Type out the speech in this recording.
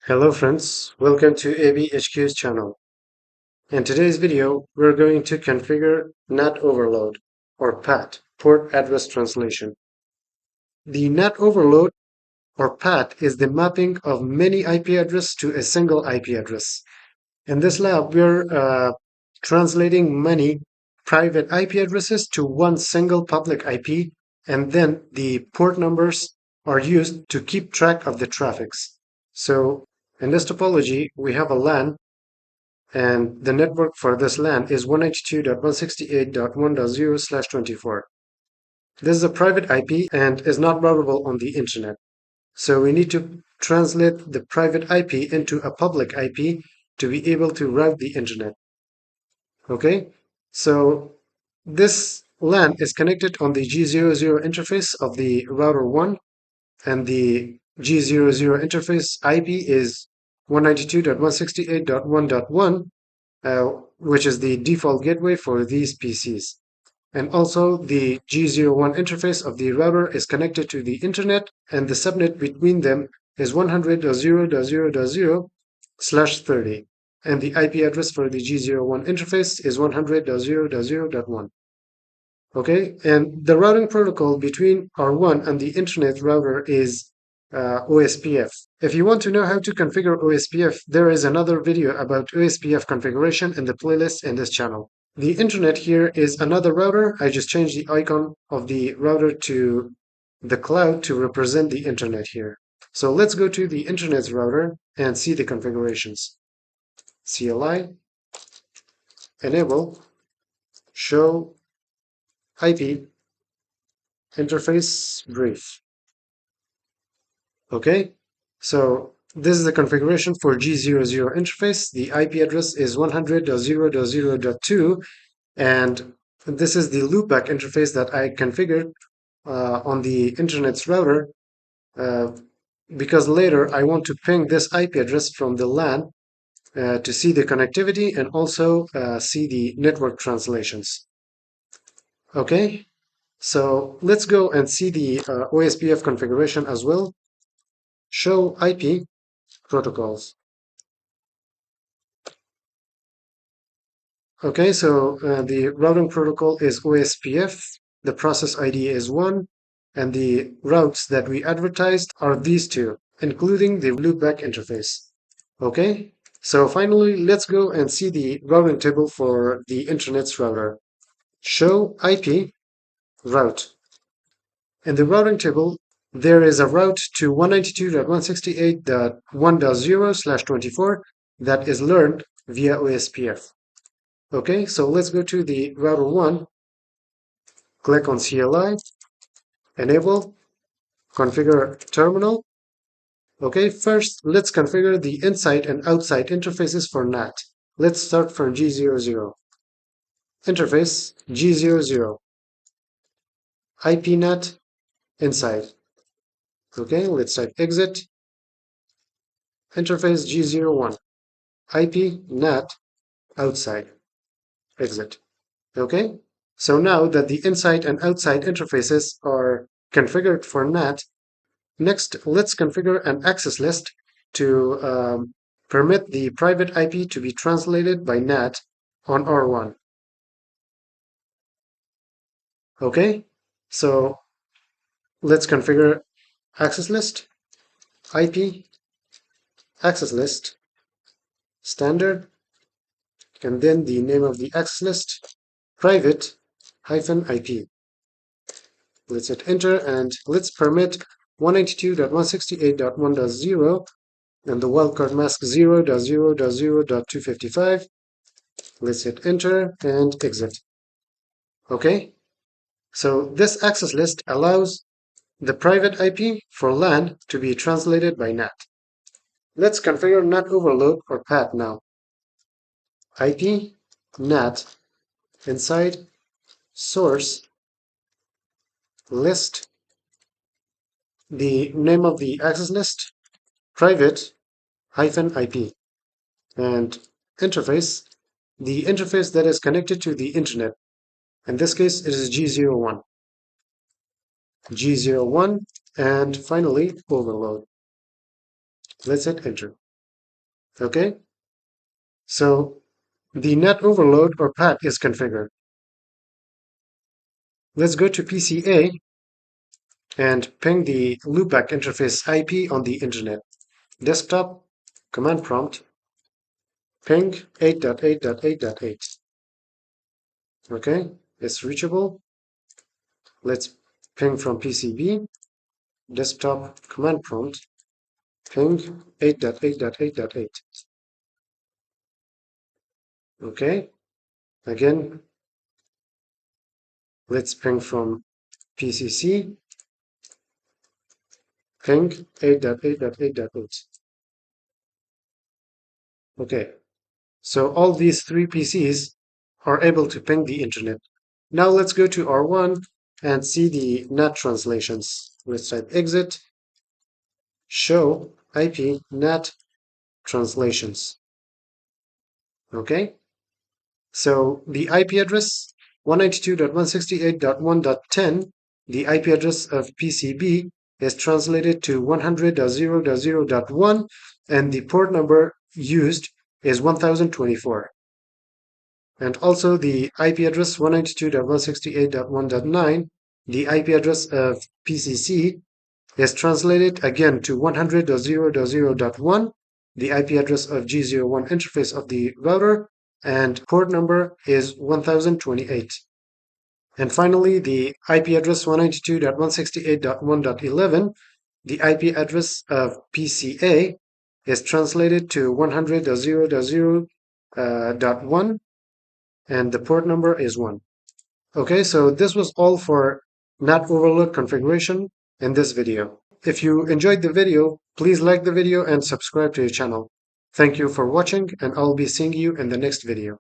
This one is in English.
Hello friends, welcome to ABHQ's channel. In today's video, we're going to configure NAT Overload, or PAT, Port Address Translation. The NAT Overload, or PAT, is the mapping of many IP addresses to a single IP address. In this lab, we're translating many private IP addresses to one single public IP, and then the port numbers are used to keep track of the traffics. So in this topology, we have a LAN, and the network for this LAN is 192.168.1.0/24. This is a private IP and is not routable on the internet. So we need to translate the private IP into a public IP to be able to route the internet. Okay, so this LAN is connected on the G00 interface of the router 1, and the G00 interface IP is 192.168.1.1, which is the default gateway for these PCs. And also the G01 interface of the router is connected to the internet, and the subnet between them is 100.0.0.0/30. And the IP address for the G01 interface is 100.0.0.1. Okay, and the routing protocol between R1 and the internet router is OSPF. If you want to know how to configure OSPF, there is another video about OSPF configuration in the playlist in this channel. The internet here is another router. I just changed the icon of the router to the cloud to represent the internet here. So let's go to the internet's router and see the configurations. CLI, enable, show IP, interface brief. Okay, so this is the configuration for G00 interface. The IP address is 100.0.0.2, and this is the loopback interface that I configured on the internet's router, because later I want to ping this IP address from the LAN to see the connectivity and also see the network translations. Okay, so let's go and see the OSPF configuration as well. Show IP protocols. Okay, so the routing protocol is OSPF, the process ID is 1, and the routes that we advertised are these two, including the loopback interface. Okay, so finally, let's go and see the routing table for the internet's router. Show IP route. In the routing table, there is a route to 192.168.1.0/24 that is learned via OSPF. Okay, so let's go to the router 1, click on CLI, enable, configure terminal. Okay, first let's configure the inside and outside interfaces for NAT. Let's start from G00. Interface G00, IP NAT inside. Okay, let's type exit. Interface G01, IP NAT outside. Exit. Okay, so now that the inside and outside interfaces are configured for NAT, next let's configure an access list to permit the private IP to be translated by NAT on R1. Okay, so let's configure access list, IP, access list, standard, and then the name of the access list, private -IP. Let's hit enter and let's permit 192.168.1.0 and the wildcard mask 0.0.0.255. Let's hit enter and exit. Okay, so this access list allows the private IP for LAN to be translated by NAT. Let's configure NAT Overload or PAT now. IP NAT inside source list, the name of the access list, private -IP, and interface, the interface that is connected to the internet. In this case, it is G01. G01, and finally, overload. Let's hit enter. Okay, so the NAT overload or PAT is configured. Let's go to PCA and ping the loopback interface IP on the internet. Desktop command prompt ping 8.8.8.8. Okay, it's reachable. Let's ping from PCB. Desktop command prompt ping 8.8.8.8. Okay, again, let's ping from PCC ping 8.8.8.8. Okay, so all these three PCs are able to ping the internet. Now let's go to R1 and see the NAT translations. Let's type exit, show IP NAT translations. Okay, so the IP address 192.168.1.10, the IP address of PCB is translated to 100.0.0.1, and the port number used is 1024. And also the IP address 192.168.1.9, the IP address of PCC is translated again to 100.0.0.1, the IP address of G01 interface of the router, and port number is 1028. And finally, the IP address 192.168.1.11, the IP address of PCA is translated to 100.0.0.1, and the port number is 1. Okay, so this was all for NAT overload configuration in this video. If you enjoyed the video, please like the video and subscribe to the channel. Thank you for watching, and I'll be seeing you in the next video.